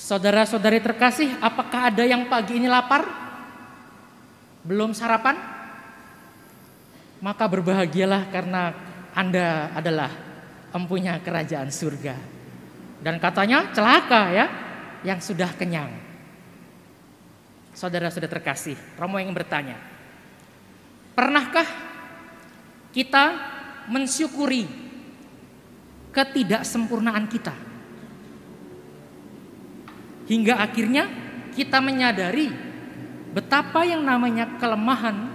Saudara-saudari terkasih, apakah ada yang pagi ini lapar? Belum sarapan? Maka berbahagialah karena Anda adalah empunya kerajaan surga. Dan katanya celaka ya yang sudah kenyang. Saudara-saudara terkasih, Romo ingin bertanya, pernahkah kita mensyukuri ketidaksempurnaan kita? Hingga akhirnya kita menyadari betapa yang namanya kelemahan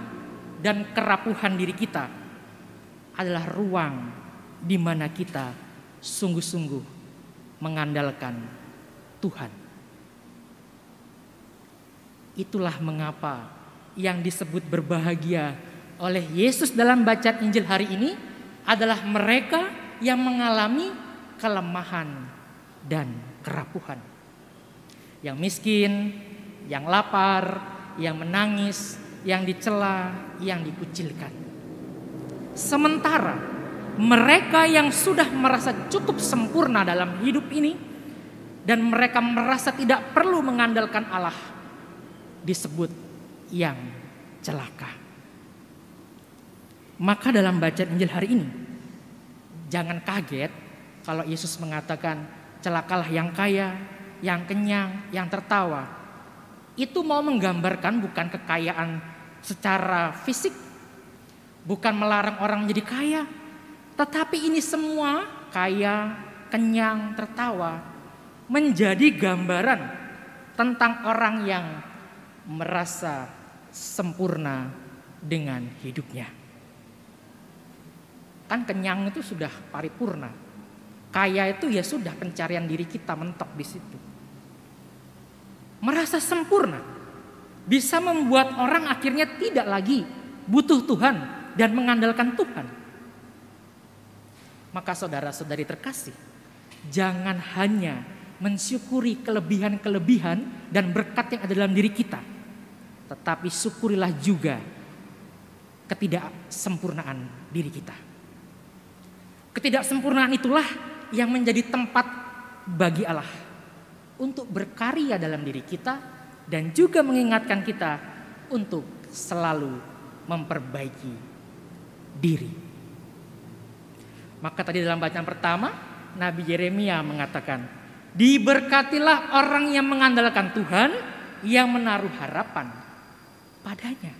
dan kerapuhan diri kita adalah ruang di mana kita sungguh-sungguh mengandalkan Tuhan. Itulah mengapa yang disebut berbahagia oleh Yesus dalam bacaan Injil hari ini adalah mereka yang mengalami kelemahan dan kerapuhan. Yang miskin, yang lapar, yang menangis, yang dicela, yang dikucilkan. Sementara mereka yang sudah merasa cukup sempurna dalam hidup ini dan mereka merasa tidak perlu mengandalkan Allah disebut yang celaka. Maka dalam bacaan Injil hari ini jangan kaget kalau Yesus mengatakan celakalah yang kaya, yang kenyang, yang tertawa. Itu mau menggambarkan bukan kekayaan secara fisik, bukan melarang orang menjadi kaya, tetapi ini semua kaya, kenyang, tertawa menjadi gambaran tentang orang yang merasa sempurna dengan hidupnya. Kan kenyang itu sudah paripurna, kaya itu ya sudah pencarian diri kita mentok di situ. Merasa sempurna bisa membuat orang akhirnya tidak lagi butuh Tuhan dan mengandalkan Tuhan. Maka saudara-saudari terkasih, jangan hanya mensyukuri kelebihan-kelebihan dan berkat yang ada dalam diri kita, tetapi syukurilah juga ketidaksempurnaan diri kita. Ketidaksempurnaan itulah yang menjadi tempat bagi Allah untuk berkarya dalam diri kita dan juga mengingatkan kita untuk selalu memperbaiki diri. Maka tadi dalam bacaan pertama Nabi Yeremia mengatakan, diberkatilah orang yang mengandalkan Tuhan, yang menaruh harapan padanya.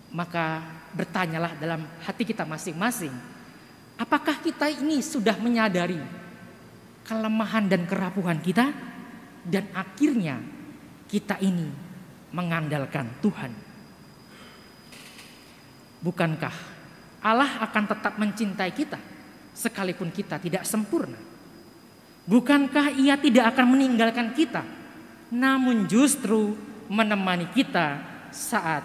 Maka bertanyalah dalam hati kita masing-masing, apakah kita ini sudah menyadari kelemahan dan kerapuhan kita dan akhirnya kita ini mengandalkan Tuhan? Bukankah Allah akan tetap mencintai kita sekalipun kita tidak sempurna? Bukankah Ia tidak akan meninggalkan kita, namun justru menemani kita saat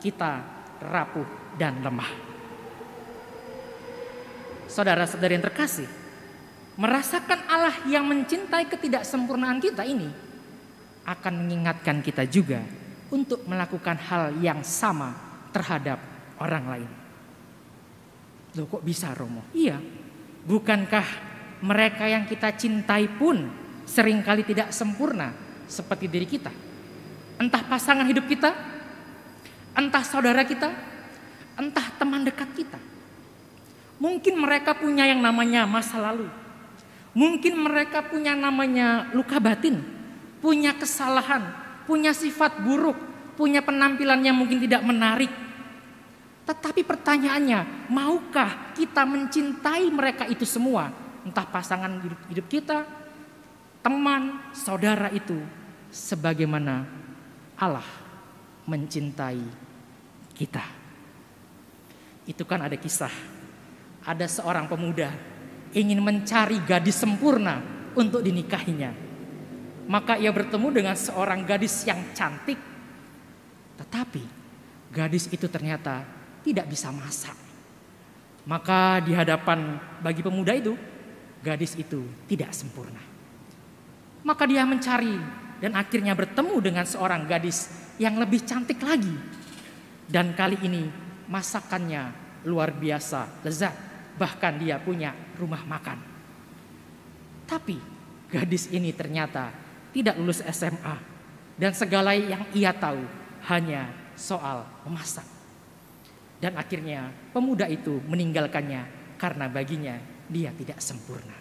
kita rapuh dan lemah? Saudara-saudari yang terkasih, merasakan Allah yang mencintai ketidaksempurnaan kita ini akan mengingatkan kita juga untuk melakukan hal yang sama terhadap orang lain. Loh, kok bisa, Romo? Iya, bukankah mereka yang kita cintai pun seringkali tidak sempurna seperti diri kita? Entah pasangan hidup kita, entah saudara kita, entah teman dekat kita. Mungkin mereka punya yang namanya masa lalu. Mungkin mereka punya namanya luka batin, punya kesalahan, punya sifat buruk, punya penampilan yang mungkin tidak menarik. Tetapi pertanyaannya, maukah kita mencintai mereka itu semua? Entah pasangan hidup kita, teman, saudara itu, sebagaimana Allah mencintai kita. Itu kan ada kisah, ada seorang pemuda ingin mencari gadis sempurna untuk dinikahinya. Maka ia bertemu dengan seorang gadis yang cantik, tetapi gadis itu ternyata tidak bisa masak. Maka di hadapan bagi pemuda itu, gadis itu tidak sempurna. Maka dia mencari dan akhirnya bertemu dengan seorang gadis yang lebih cantik lagi. Dan kali ini masakannya luar biasa lezat. Bahkan dia punya rumah makan. Tapi gadis ini ternyata tidak lulus SMA dan segala yang ia tahu hanya soal memasak. Dan akhirnya pemuda itu meninggalkannya karena baginya dia tidak sempurna.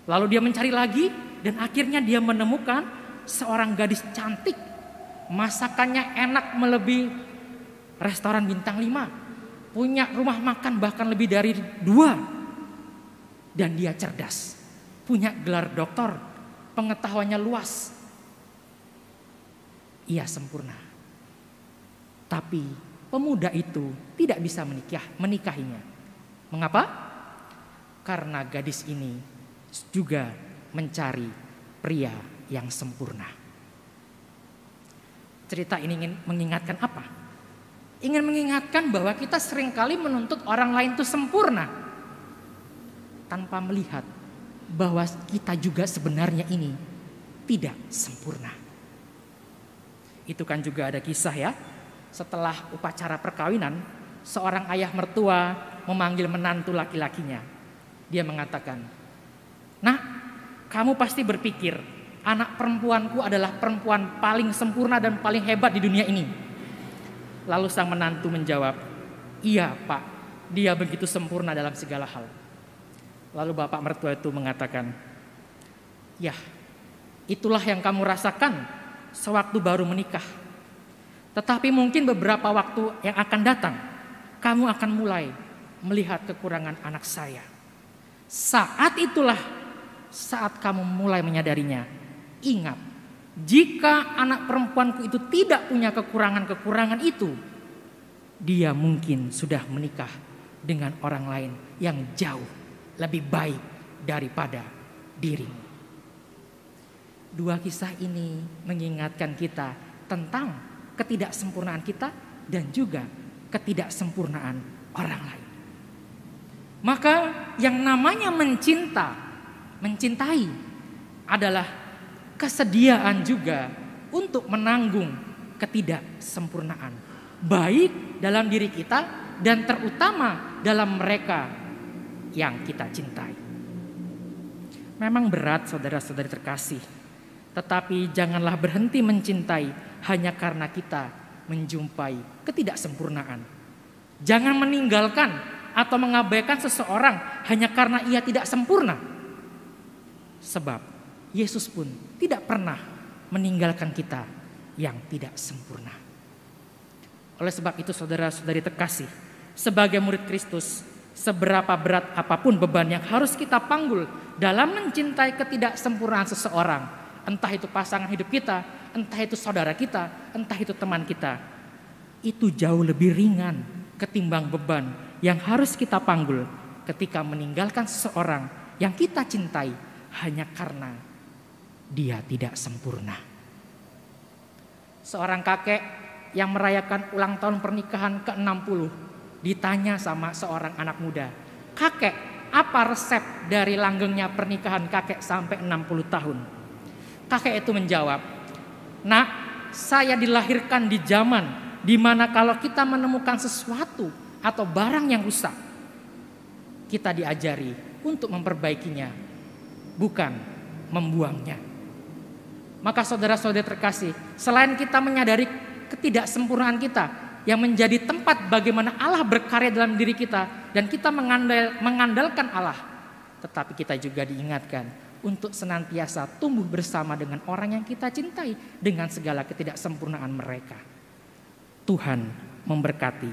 Lalu dia mencari lagi dan akhirnya dia menemukan seorang gadis cantik. Masakannya enak melebihi restoran bintang 5. Punya rumah makan bahkan lebih dari 2. Dan dia cerdas. Punya gelar doktor. Pengetahuannya luas. Ia sempurna. Tapi pemuda itu tidak bisa menikahinya. Mengapa? Karena gadis ini juga mencari pria yang sempurna. Cerita ini ingin mengingatkan apa? Ingin mengingatkan bahwa kita seringkali menuntut orang lain itu sempurna tanpa melihat bahwa kita juga sebenarnya ini tidak sempurna. Itu kan juga ada kisah ya. Setelah upacara perkawinan, seorang ayah mertua memanggil menantu laki-lakinya. Dia mengatakan, "Nak, kamu pasti berpikir anak perempuanku adalah perempuan paling sempurna dan paling hebat di dunia ini." Lalu sang menantu menjawab, "Iya Pak, dia begitu sempurna dalam segala hal." Lalu bapak mertua itu mengatakan, "Ya, itulah yang kamu rasakan sewaktu baru menikah. Tetapi mungkin beberapa waktu yang akan datang, kamu akan mulai melihat kekurangan anak saya. Saat itulah saat kamu mulai menyadarinya. Ingat, jika anak perempuanku itu tidak punya kekurangan-kekurangan itu, dia mungkin sudah menikah dengan orang lain yang jauh lebih baik daripada dirimu." Dua kisah ini mengingatkan kita tentang ketidaksempurnaan kita dan juga ketidaksempurnaan orang lain. Maka yang namanya mencintai adalah kesediaan juga untuk menanggung ketidaksempurnaan, baik dalam diri kita dan terutama dalam mereka yang kita cintai. Memang berat saudara-saudari terkasih, tetapi janganlah berhenti mencintai hanya karena kita menjumpai ketidaksempurnaan. Jangan meninggalkan atau mengabaikan seseorang hanya karena ia tidak sempurna. Sebab Yesus pun tidak pernah meninggalkan kita yang tidak sempurna. Oleh sebab itu saudara-saudari terkasih, sebagai murid Kristus, seberapa berat apapun beban yang harus kita panggul dalam mencintai ketidaksempurnaan seseorang, entah itu pasangan hidup kita, entah itu saudara kita, entah itu teman kita, itu jauh lebih ringan ketimbang beban yang harus kita panggul ketika meninggalkan seseorang yang kita cintai hanya karena dia tidak sempurna. Seorang kakek yang merayakan ulang tahun pernikahan ke-60 ditanya sama seorang anak muda, "Kakek, apa resep dari langgengnya pernikahan kakek sampai 60 tahun?" Kakek itu menjawab, "Nak, saya dilahirkan di zaman di mana kalau kita menemukan sesuatu atau barang yang rusak, kita diajari untuk memperbaikinya, bukan membuangnya." Maka saudara-saudari terkasih, selain kita menyadari ketidaksempurnaan kita yang menjadi tempat bagaimana Allah berkarya dalam diri kita dan kita mengandalkan Allah, tetapi kita juga diingatkan untuk senantiasa tumbuh bersama dengan orang yang kita cintai dengan segala ketidaksempurnaan mereka. Tuhan memberkati.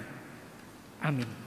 Amin.